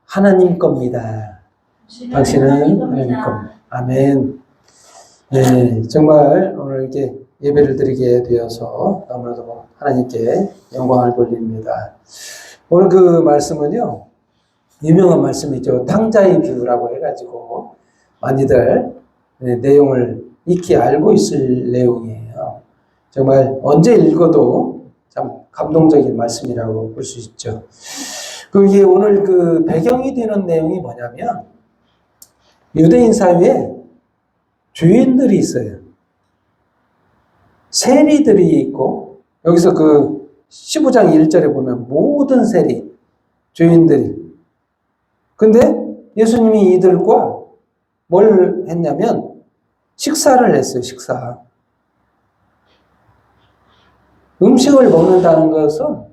하나님 겁니다. 당신은 하나님 겁니다. 아멘. 네, 정말 오늘 이렇게 예배를 드리게 되어서 너무나도 하나님께 영광을 돌립니다. 오늘 그 말씀은요, 유명한 말씀이죠. 탕자의 비유라고 해가지고 많이들 내용을 익히 알고 있을 내용이에요. 정말 언제 읽어도 참 감동적인 말씀이라고 볼 수 있죠. 그게 오늘 그 배경이 되는 내용이 뭐냐면, 유대인 사회에 죄인들이 있어요. 세리들이 있고, 여기서 그 15장 1절에 보면 모든 세리, 죄인들이. 근데 예수님이 이들과 뭘 했냐면 식사를 했어요, 식사. 음식을 먹는다는 것은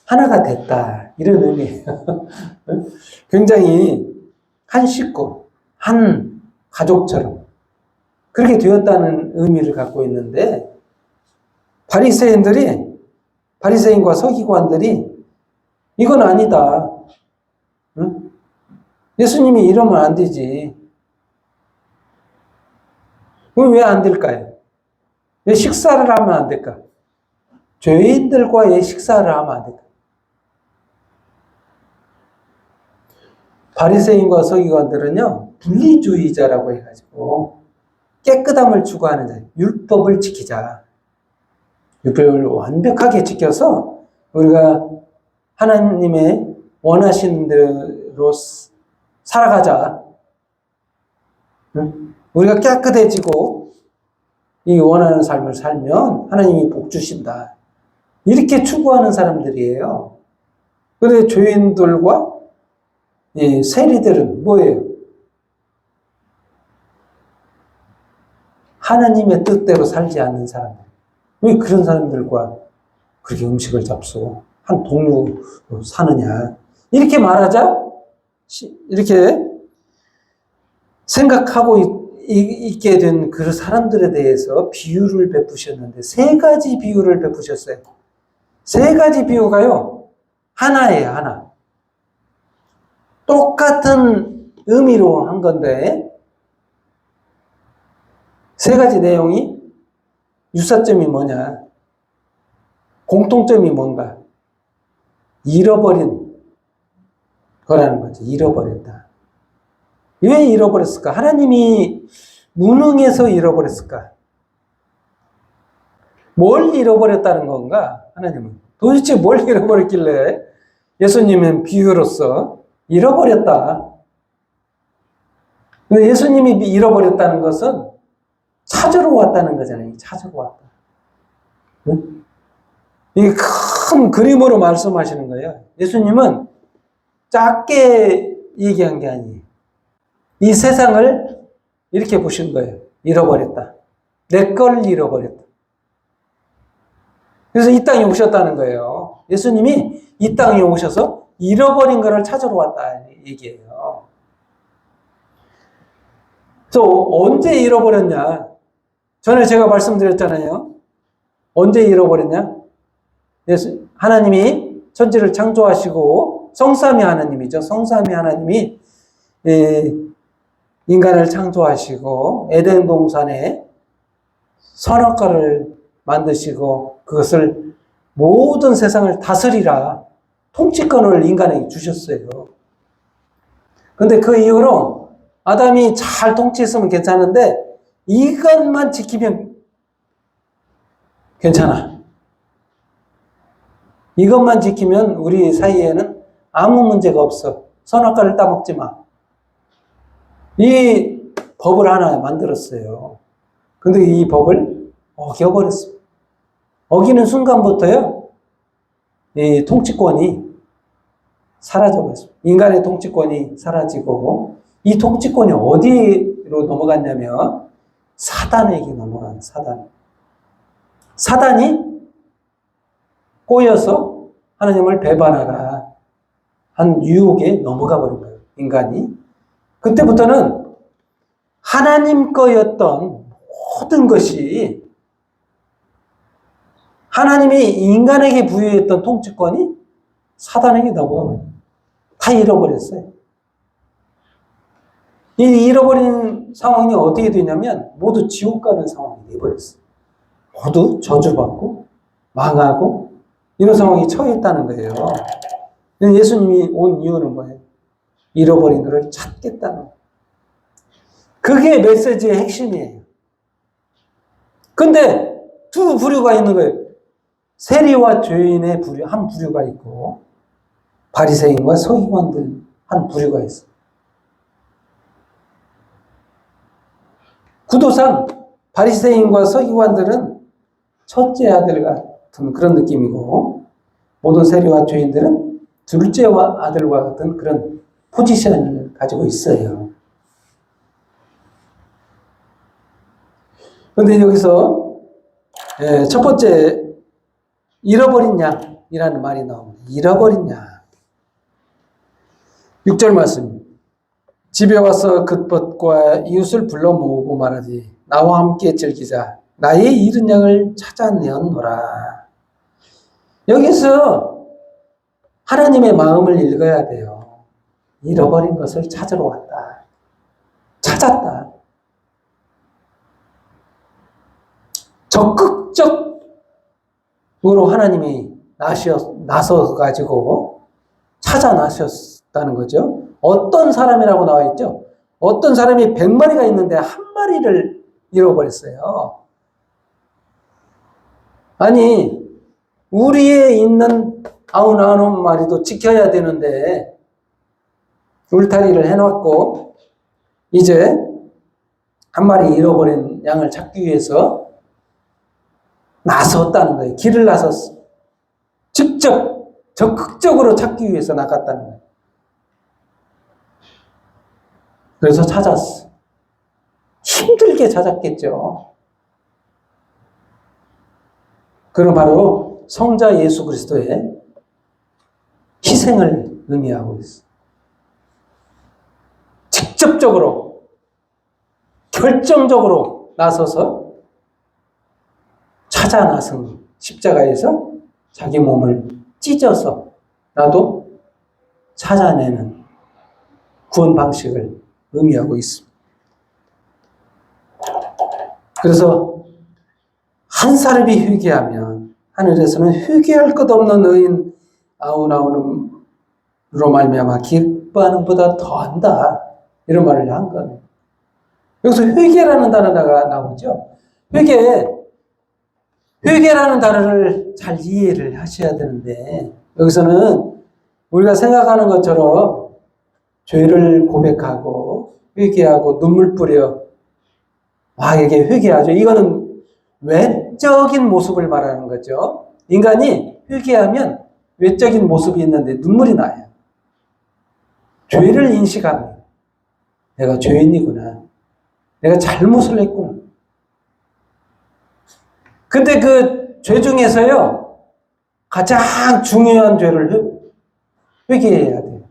하나가 됐다. 이런 의미예요. 굉장히 한 식구, 한 가족처럼 그렇게 되었다는 의미를 갖고 있는데, 바리새인과 서기관들이 이건 아니다. 응? 예수님이 이러면 안 되지. 그럼 왜 안 될까요? 왜 식사를 하면 안 될까? 죄인들과의 식사를 하면 안 될까? 바리새인과 서기관들은요, 분리주의자라고 해가지고 깨끗함을 추구하는 자, 율법을 지키자. 율법을 완벽하게 지켜서 우리가 하나님의 원하시는 대로 살아가자. 응? 우리가 깨끗해지고 이 원하는 삶을 살면 하나님이 복 주신다. 이렇게 추구하는 사람들이에요. 그런데 죄인들과 이 세리들은 뭐예요? 하나님의 뜻대로 살지 않는 사람들. 왜 그런 사람들과 그렇게 음식을 잡수고 한 동료로 사느냐. 이렇게 말하자, 이렇게 생각하고 있게 된 그 사람들에 대해서 비유를 베푸셨는데, 세 가지 비유를 베푸셨어요. 세 가지 비유가요, 하나예요, 하나. 똑같은 의미로 한 건데, 세 가지 내용이 유사점이 뭐냐? 공통점이 뭔가? 잃어버린 거라는 거죠. 잃어버렸다. 왜 잃어버렸을까? 하나님이 무능해서 잃어버렸을까? 뭘 잃어버렸다는 건가? 하나님은 도대체 뭘 잃어버렸길래 예수님은 비유로서 잃어버렸다. 근데 예수님이 잃어버렸다는 것은 찾으러 왔다는 거잖아요. 찾으러 왔다. 응? 이게 큰 그림으로 말씀하시는 거예요. 예수님은 작게 얘기한 게 아니에요. 이 세상을 이렇게 보신 거예요. 잃어버렸다. 내 걸 잃어버렸다. 그래서 이 땅에 오셨다는 거예요. 예수님이 이 땅에 오셔서 잃어버린 거를 찾으러 왔다 얘기예요. 그래서 언제 잃어버렸냐? 전에 제가 말씀드렸잖아요. 언제 잃어버렸냐? 하나님이 천지를 창조하시고, 성삼위 하나님이죠. 성삼위 하나님이 인간을 창조하시고 에덴 동산에 선악과를 만드시고 그것을 모든 세상을 다스리라 통치권을 인간에게 주셨어요. 그런데 그 이후로 아담이 잘 통치했으면 괜찮은데 이것만 지키면 괜찮아. 이것만 지키면 우리 사이에는 아무 문제가 없어. 선악과를 따먹지 마. 이 법을 하나 만들었어요. 근데 이 법을 어겨버렸어요. 어기는 순간부터요, 이 통치권이 사라져버렸어요. 인간의 통치권이 사라지고, 이 통치권이 어디로 넘어갔냐면, 사단에게 넘어간 사단. 사단이 꼬여서 하나님을 배반하라 한 유혹에 넘어가 버린 거예요, 인간이. 그때부터는 하나님 거였던 모든 것이, 하나님이 인간에게 부여했던 통치권이 사단에게 넘어가면 다 잃어버렸어요. 이 잃어버린 상황이 어떻게 되냐면 모두 지옥 가는 상황이 되어버렸어요. 모두 저주받고 망하고 이런 상황이 처해 있다는 거예요. 예수님이 온 이유는 뭐예요? 잃어버린 것을 찾겠다는 거예요. 그게 메시지의 핵심이에요. 근데 두 부류가 있는 거예요. 세리와 죄인의 부류, 한 부류가 있고 바리새인과 서기관들 한 부류가 있어요. 구도상 바리새인과 서기관들은 첫째 아들 같은 그런 느낌이고 모든 세리와 죄인들은 둘째 아들과 같은 그런 포지션을 가지고 있어요. 그런데 여기서 첫 번째 잃어버린 양이라는 말이 나옵니다. 잃어버린 양. 6절 말씀. 집에 와서 긋벗과 이웃을 불러 모으고 말하지 나와 함께 즐기자. 나의 잃은 양을 찾아내었노라. 여기서 하나님의 마음을 읽어야 돼요. 잃어버린 것을 찾으러 왔다. 찾았다. 적극적으로 하나님이 나서가지고 찾아 나셨다는 거죠. 어떤 사람이라고 나와 있죠? 어떤 사람이 100마리가 있는데 한 마리를 잃어버렸어요. 아니, 우리에 있는 99마리도 지켜야 되는데 울타리를 해놨고 이제 한 마리 잃어버린 양을 찾기 위해서 나섰다는 거예요. 길을 나섰어. 직접 적극적으로 찾기 위해서 나갔다는 거예요. 그래서 찾았어. 힘들게 찾았겠죠. 그건 바로 성자 예수 그리스도의 희생을 의미하고 있어. 직접적으로, 결정적으로 나서서 찾아 나선 십자가에서 자기 몸을 찢어서 나도 찾아내는 구원 방식을 의미하고 있습니다. 그래서 한 사람이 회개하면 하늘에서는 회개할 것 없는 의인 아우나우는으로 말미암아 기뻐하는 보다 더한다. 이런 말을 한 거예요. 여기서 회개라는 단어가 나오죠. 회개라는 단어를 잘 이해를 하셔야 되는데 여기서는 우리가 생각하는 것처럼 죄를 고백하고 회개하고 눈물 뿌려 이게 회개하죠. 이거는 외적인 모습을 말하는 거죠. 인간이 회개하면 외적인 모습이 있는데 눈물이 나요. 죄를 인식하면 내가 죄인이구나. 내가 잘못을 했구나. 근데 그 죄 중에서요, 가장 중요한 죄를 회개해야 돼요.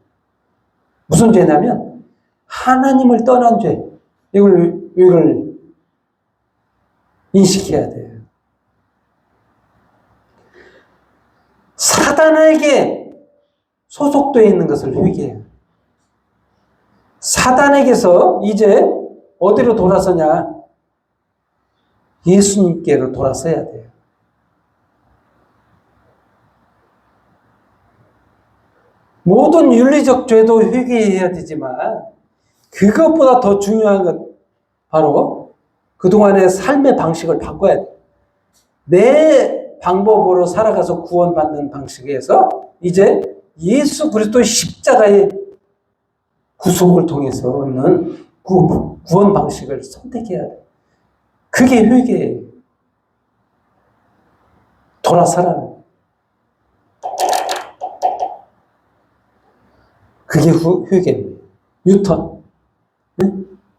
무슨 죄냐면, 하나님을 떠난 죄. 이걸 인식해야 돼요. 사단에게 소속되어 있는 것을 회개해요. 사단에게서 이제 어디로 돌아서냐? 예수님께로 돌아서야 돼요. 모든 윤리적 죄도 회개해야 되지만 그것보다 더 중요한 건 바로 그동안의 삶의 방식을 바꿔야 돼요. 내 방법으로 살아가서 구원받는 방식에서 이제 예수 그리스도의 십자가의 구속을 통해서 얻는 구원 방식을 선택해야 돼요. 그게 회개예요. 돌아서라는. 그게 회개입니다. 유턴.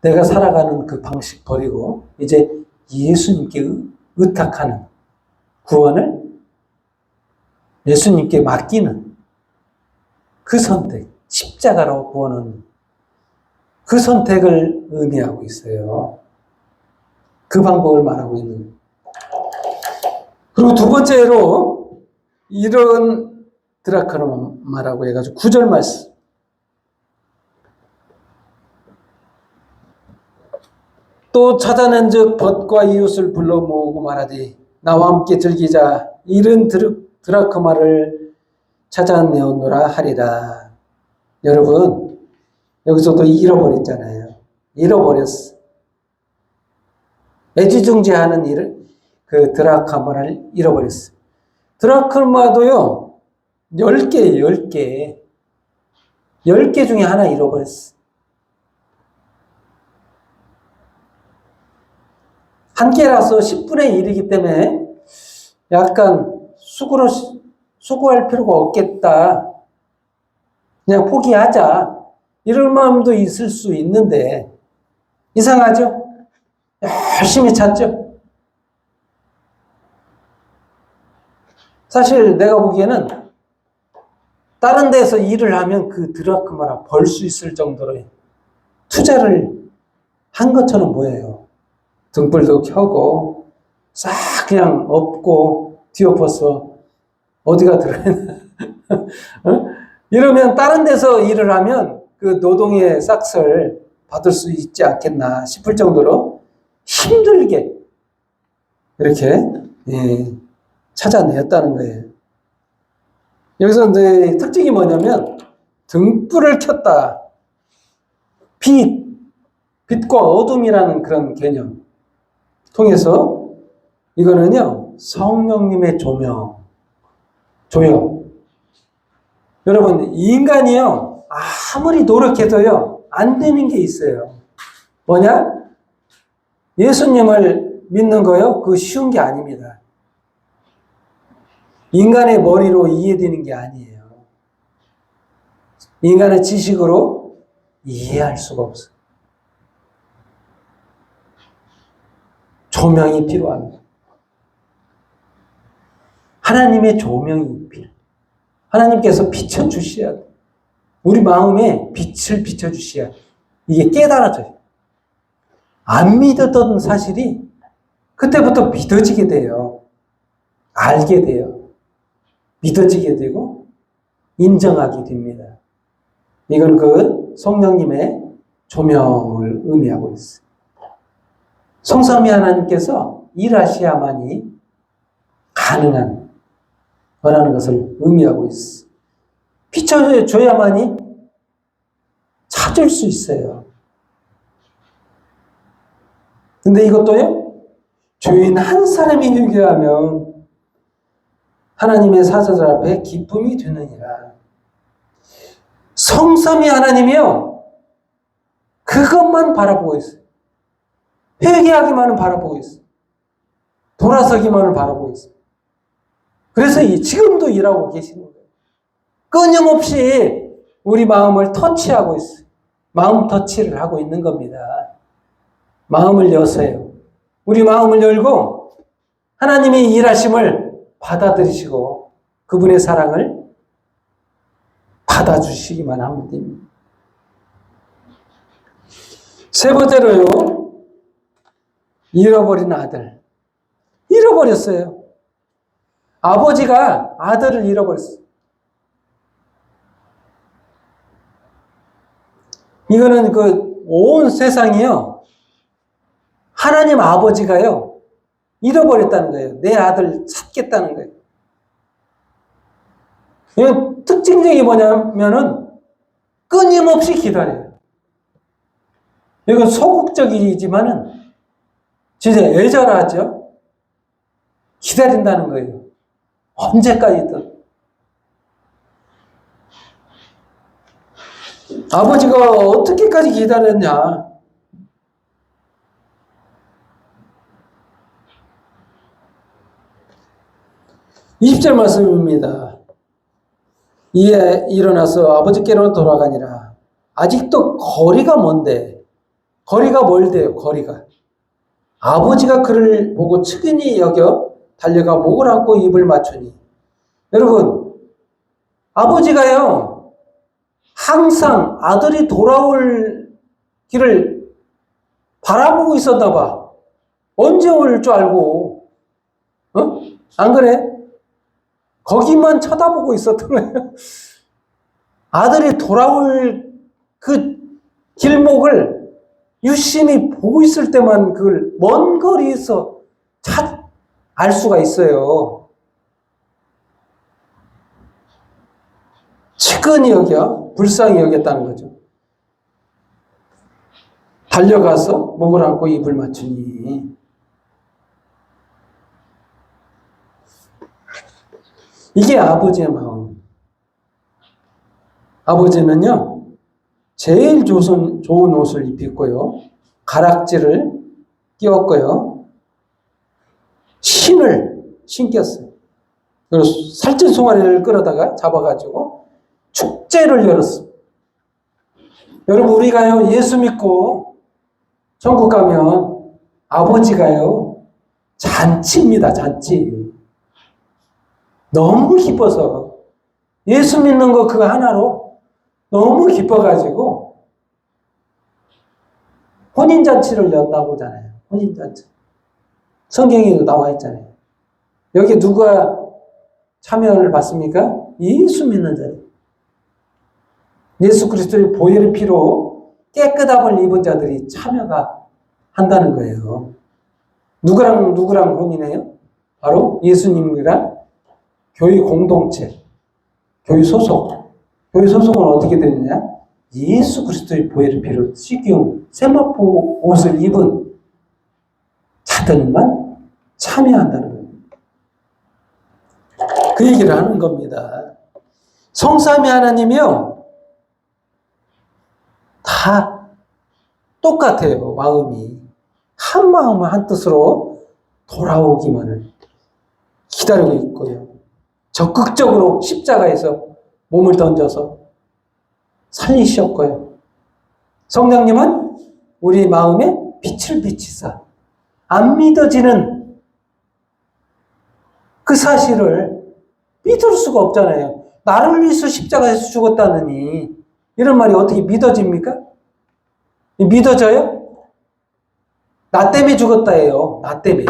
내가 살아가는 그 방식 버리고 이제 예수님께 의탁하는 구원을 예수님께 맡기는 그 선택. 십자가로 구원은 그 선택을 의미하고 있어요. 그 방법을 말하고 있는 거예요. 그리고 두 번째로 이런 드라크마라고 해가지고 9절 말씀. 또 찾아낸 즉 벗과 이웃을 불러 모으고 말하되 나와 함께 즐기자. 이른 드라크마를 찾아내었노라 하리라. 여러분, 여기서도 잃어버렸잖아요. 잃어버렸어. 애지중지하는 일을, 그 드라크마를 잃어버렸어. 드라크마도요, 10개. 10개 중에 하나 잃어버렸어. 한 개라서 10분의 1이기 때문에 약간 수고할 필요가 없겠다. 그냥 포기하자. 이런 마음도 있을 수 있는데, 이상하죠? 열심히 찾죠? 사실 내가 보기에는 다른 데서 일을 하면 그 드라크마라 벌 수 있을 정도로 투자를 한 것처럼 보여요. 등불도 켜고 싹 그냥 엎고 뒤엎어서 어디가 들어있나 이러면 다른 데서 일을 하면 그 노동의 싹을 받을 수 있지 않겠나 싶을 정도로 힘들게 이렇게 찾아내었다는 거예요. 여기서 이제 특징이 뭐냐면 등불을 켰다. 빛과 어둠이라는 그런 개념 통해서 이거는요 성령님의 조명. 여러분 인간이요 아무리 노력해도요 안 되는 게 있어요. 뭐냐? 예수님을 믿는 거요 그거 쉬운 게 아닙니다. 인간의 머리로 이해되는 게 아니에요. 인간의 지식으로 이해할 수가 없어요. 조명이 필요합니다. 하나님의 조명이 필요해요. 하나님께서 비춰주셔야 돼요. 우리 마음에 빛을 비춰주셔야 돼요. 이게 깨달아져요. 안 믿었던 사실이 그때부터 믿어지게 돼요. 알게 돼요. 믿어지게 되고 인정하게 됩니다. 이건 그 성령님의 조명을 의미하고 있어요. 성삼위 하나님께서 일하셔야만이 가능한 거라는 것을 의미하고 있어요. 비춰줘야만이 찾을 수 있어요. 근데 이것도요, 주인 한 사람이 회개하면 하나님의 사자들 앞에 기쁨이 되느니라. 성삼위 하나님이요, 그것만 바라보고 있어요. 회개하기만을 바라보고 있어요. 돌아서기만을 바라보고 있어요. 그래서 지금도 일하고 계시는 거예요. 끊임없이 우리 마음을 터치하고 있어요. 마음 터치를 하고 있는 겁니다. 마음을 여세요. 우리 마음을 열고 하나님의 일하심을 받아들이시고 그분의 사랑을 받아주시기만 하면 됩니다. 세 번째로요, 잃어버린 아들. 잃어버렸어요. 아버지가 아들을 잃어버렸어요. 이거는 그 온 세상이요, 하나님 아버지가요, 잃어버렸다는 거예요. 내 아들 찾겠다는 거예요. 이 특징적이 뭐냐면은 끊임없이 기다려요. 이건 소극적이지만은 진짜 애절하죠? 기다린다는 거예요. 언제까지든. 아버지가 어떻게까지 기다렸냐? (20절) 말씀입니다. 이에 일어나서 아버지께로 돌아가니라. 아직도 거리가 먼데, 거리가 멀대요. 거리가. 아버지가 그를 보고 측은히 여겨 달려가 목을 안고 입을 맞추니. 여러분, 아버지가요 항상 아들이 돌아올 길을 바라보고 있었나 봐. 언제 올 줄 알고. 안 그래? 거기만 쳐다보고 있었던 거예요. 아들이 돌아올 그 길목을 유심히 보고 있을 때만 그걸 먼 거리에서 알 수가 있어요. 측은히 여겨, 불쌍히 여겼다는 거죠. 달려가서 목을 안고 입을 맞추니. 이게 아버지의 마음. 아버지는요, 제일 좋은 옷을 입혔고요, 가락지를 끼웠고요, 신을 신겼어요. 그리고 살찐 송아리를 끌어다가 잡아가지고 축제를 열었어. 여러분, 우리가요, 예수 믿고 천국 가면 아버지가요, 잔치입니다, 잔치. 너무 기뻐서, 예수 믿는 거 그거 하나로 너무 기뻐가지고 혼인잔치를 연다고 하잖아요. 혼인잔치. 성경에도 나와 있잖아요. 여기 누가 참여를 받습니까? 예수 믿는 자들. 예수 그리스도의 보혈의 피로 깨끗함을 입은 자들이 참여가 한다는 거예요. 누구랑 혼인해요? 바로 예수님이랑 교회 공동체, 교회 소속. 교회 소속은 어떻게 되느냐? 예수 그리스도의 보혈의 피로 씻기운 세마포 옷을 입은 자들만 참여한다는 거예요. 그 얘기를 하는 겁니다. 성삼위 하나님이요, 다 똑같아요. 마음이 한 마음 한 뜻으로 돌아오기만을 기다리고 있고요, 적극적으로 십자가에서 몸을 던져서 살리셨고요, 성령님은 우리 마음에 빛을 비치사 안 믿어지는 그 사실을 믿을 수가 없잖아요. 나를 위해서 십자가에서 죽었다느니 이런 말이 어떻게 믿어집니까? 믿어져요? 나 때문에 죽었다예요. 나 때문에.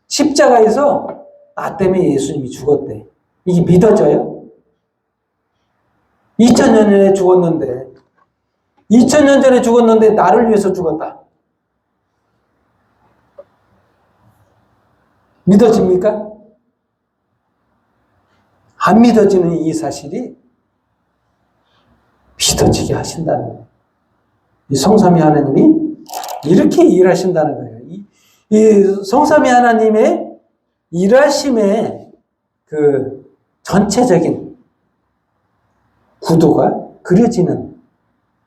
십자가에서 나 때문에 예수님이 죽었대. 이게 믿어져요? 2000년 전에 죽었는데, 2000년 전에 죽었는데 나를 위해서 죽었다. 믿어집니까? 안 믿어지는 이 사실이 믿어지게 하신다는 거예요. 이 성삼위 하나님이 이렇게 일하신다는 거예요. 이 성삼위 하나님의 일하심의 그 전체적인 구도가 그려지는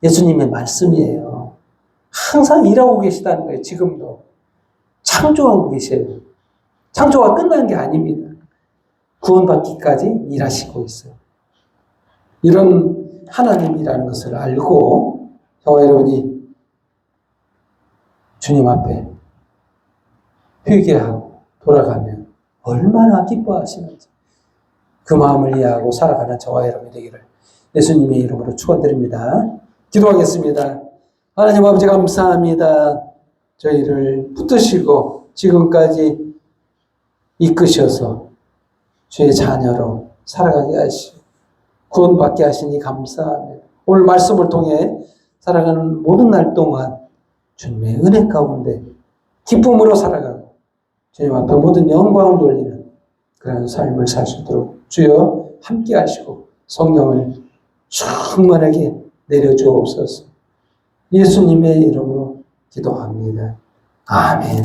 예수님의 말씀이에요. 항상 일하고 계시다는 거예요. 지금도 창조하고 계셔요. 창조가 끝난 게 아닙니다. 구원받기까지 일하시고 있어요. 이런 하나님이라는 것을 알고 저와 여러분이 주님 앞에 회개하고 돌아가면 얼마나 기뻐하시는지 그 마음을 이해하고 살아가는 저와 여러분이 되기를 예수님의 이름으로 축원드립니다. 기도하겠습니다. 하나님 아버지 감사합니다. 저희를 붙드시고 지금까지 이끄셔서 주의 자녀로 살아가게 하시고 구원받게 하시니 감사합니다. 오늘 말씀을 통해 살아가는 모든 날 동안 주님의 은혜 가운데 기쁨으로 살아가고 주님 앞에 모든 영광을 돌리는 그런 삶을 살 수 있도록 주여 함께 하시고 성령을 충만하게 내려주옵소서. 예수님의 이름으로 기도합니다. 아멘.